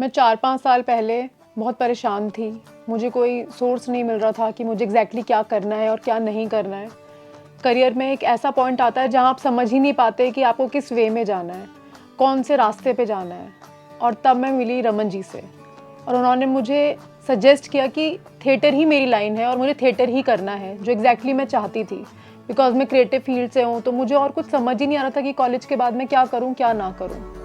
मैं 4-5 साल पहले बहुत परेशान थी। मुझे कोई सोर्स नहीं मिल रहा था कि मुझे एग्जैक्टली क्या करना है और क्या नहीं करना है। करियर में एक ऐसा पॉइंट आता है जहाँ आप समझ ही नहीं पाते कि आपको किस वे में जाना है, कौन से रास्ते पे जाना है। और तब मैं मिली रमन जी से और उन्होंने मुझे सजेस्ट किया कि थिएटर ही मेरी लाइन है और मुझे थिएटर ही करना है, जो एग्जैक्टली मैं चाहती थी। बिकॉज मैं क्रिएटिव फील्ड से हूँ, तो मुझे और कुछ समझ ही नहीं आ रहा था कि कॉलेज के बाद मैं क्या करूँ क्या ना करूँ।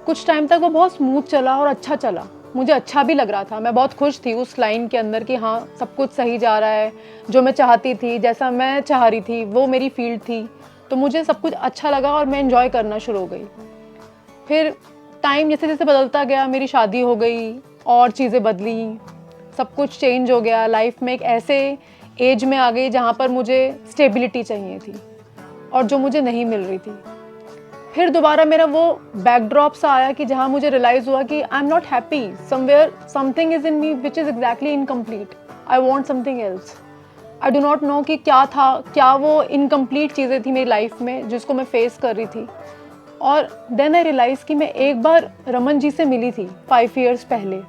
कुछ टाइम तक वो बहुत स्मूथ चला और अच्छा चला। मुझे अच्छा भी लग रहा था, मैं बहुत खुश थी उस लाइन के अंदर कि हाँ सब कुछ सही जा रहा है, जो मैं चाहती थी, जैसा मैं चाह रही थी वो मेरी फील्ड थी। तो मुझे सब कुछ अच्छा लगा और मैं एंजॉय करना शुरू हो गई। फिर टाइम जैसे जैसे बदलता गया, मेरी शादी हो गई और चीज़ें बदली, सब कुछ चेंज हो गया। लाइफ में एक ऐसे एज में आ गई जहाँ पर मुझे स्टेबिलिटी चाहिए थी और जो मुझे नहीं मिल रही थी। फिर दोबारा मेरा वो बैकड्रॉप सा आया कि जहाँ मुझे रियलाइज़ हुआ कि I am not happy, somewhere something is in me which is exactly incomplete. I want something else. I do not know कि क्या था, क्या वो इनकम्प्लीट चीज़ें थी मेरी लाइफ में जिसको मैं फेस कर रही थी। और देन आई रियलाइज़ कि मैं एक बार रमन जी से मिली थी 5 years पहले,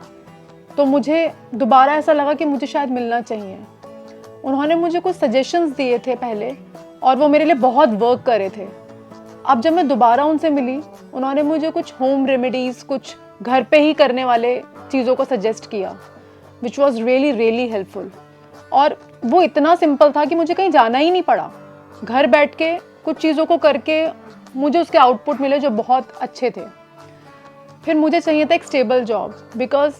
तो मुझे दोबारा ऐसा लगा कि मुझे शायद मिलना चाहिए। उन्होंने मुझे कुछ सजेशंस दिए थे पहले और वो मेरे लिए बहुत वर्क करे थे। अब जब मैं दोबारा उनसे मिली, उन्होंने मुझे कुछ होम रेमेडीज़, कुछ घर पे ही करने वाले चीज़ों को सजेस्ट किया, which was really really helpful. और वो इतना सिंपल था कि मुझे कहीं जाना ही नहीं पड़ा। घर बैठ के कुछ चीज़ों को करके मुझे उसके आउटपुट मिले जो बहुत अच्छे थे। फिर मुझे चाहिए था एक stable job, because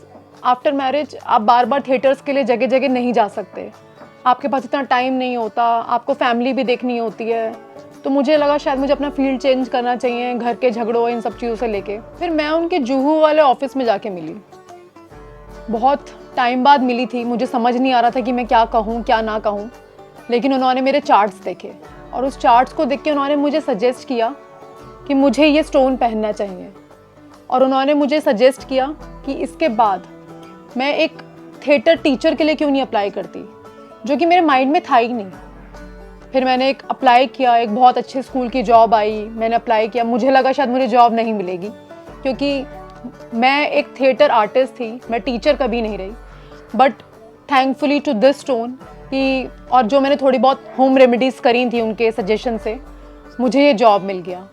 after marriage आप बार बार थिएटर्स के लिए जगह जगह नहीं जा सकते, आपके पास इतना टाइम नहीं होता, आपको फैमिली भी देखनी होती है। तो मुझे लगा शायद मुझे अपना फील्ड चेंज करना चाहिए, घर के झगड़ों इन सब चीज़ों से लेके। फिर मैं उनके जुहू वाले ऑफिस में जाके मिली, बहुत टाइम बाद मिली थी। मुझे समझ नहीं आ रहा था कि मैं क्या कहूँ क्या ना कहूँ, लेकिन उन्होंने मेरे चार्ट्स देखे और उस चार्ट्स को देख के उन्होंने मुझे सजेस्ट किया कि मुझे ये स्टोन पहनना चाहिए। और उन्होंने मुझे सजेस्ट किया कि इसके बाद मैं एक थिएटर टीचर के लिए क्यों नहीं अप्लाई करती, जो कि मेरे माइंड में था ही नहीं। फिर मैंने एक अप्लाई किया, एक बहुत अच्छे स्कूल की जॉब आई, मैंने अप्लाई किया। मुझे लगा शायद मुझे जॉब नहीं मिलेगी क्योंकि मैं एक थिएटर आर्टिस्ट थी, मैं टीचर कभी नहीं रही। But thankfully to this stone कि और जो मैंने थोड़ी बहुत होम रेमेडीज़ करी थी उनके सजेशन से, मुझे ये जॉब मिल गया।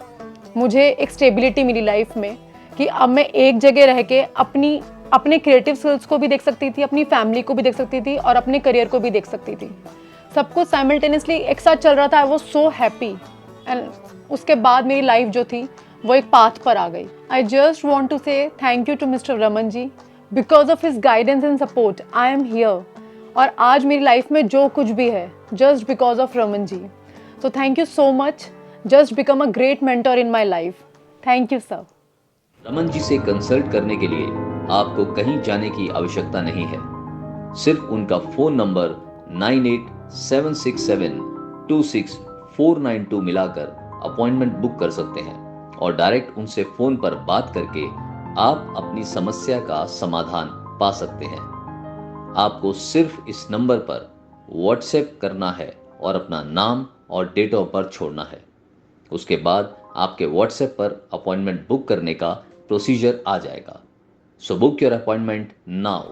मुझे एक स्टेबिलिटी मिली लाइफ में कि अब मैं एक जगह रह के अपने क्रिएटिव स्किल्स को भी देख सकती थी, अपनी फैमिली को भी देख सकती थी और अपने करियर को भी देख सकती थी। सब कुछ साइमल्टेनियसली एक साथ चल रहा था। I was so happy. And उसके बाद मेरी लाइफ जो थी वो एक पाथ पर आ गई। I just want to say thank you to mister Raman ji, because of his guidance and support I am here. और आज मेरी लाइफ में जो कुछ भी है, just because of Raman ji. So thank you so much, just become a great mentor in my life. Thank you sir. Raman ji से consult करने के लिए आपको कहीं जाने की आवश्यकता नहीं है। सिर्फ उनका फ़ोन नंबर 9876726492 मिलाकर अपॉइंटमेंट बुक कर सकते हैं और डायरेक्ट उनसे फ़ोन पर बात करके आप अपनी समस्या का समाधान पा सकते हैं। आपको सिर्फ इस नंबर पर व्हाट्सएप करना है और अपना नाम और डेट ऑफ बर्थ छोड़ना है। उसके बाद आपके व्हाट्सएप पर अपॉइंटमेंट बुक करने का प्रोसीजर आ जाएगा। So book your appointment now.